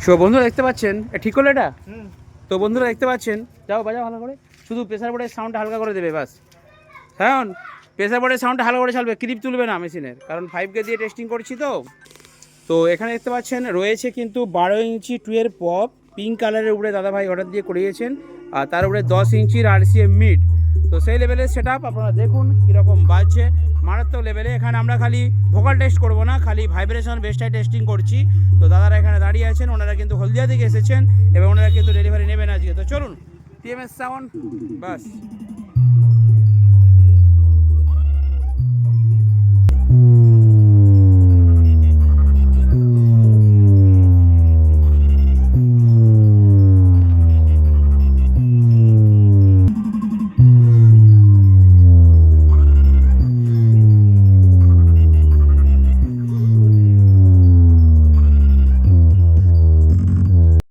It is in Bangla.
সো বন্ধুরা দেখতে পাচ্ছেন ঠিক হলো এটা। তো বন্ধুরা দেখতে পাচ্ছেন, যাও বাজাও ভালো করে, শুধু প্রেসার বোর্ডের সাউন্ডটা হালকা করে দেবে বাস। হ্যাঁ, প্রেসার বোর্ডের সাউন্ডটা হালকা করে চালবে, ক্লিপ তুলবে না মেশিনের, কারণ 5K দিয়ে টেস্টিং করছি। তো এখানে দেখতে পাচ্ছেন রয়েছে কিন্তু 12 ইঞ্চি টুয়ের পপ পিঙ্ক কালারের উপরে দাদাভাই অর্ডার দিয়ে করিয়েছেন, আর তার উপরে 10 ইঞ্চির RCA মিড। তো সেই লেভেলের সেট আপ আপনারা দেখুন কীরকম বাজছে, মারাত্মক লেভেলে। এখানে আমরা খালি ভোকাল টেস্ট করবো না, খালি ভাইব্রেশন বেসটাই টেস্টিং করছি। তো দাদারা এখানে দাঁড়িয়ে আছেন, ওনারা কিন্তু হলদিয়া থেকে এসেছেন এবং ওনারা কিন্তু ডেলিভারি নেবেন আজকে। তো চলুন TMS সাউন্ড বাস।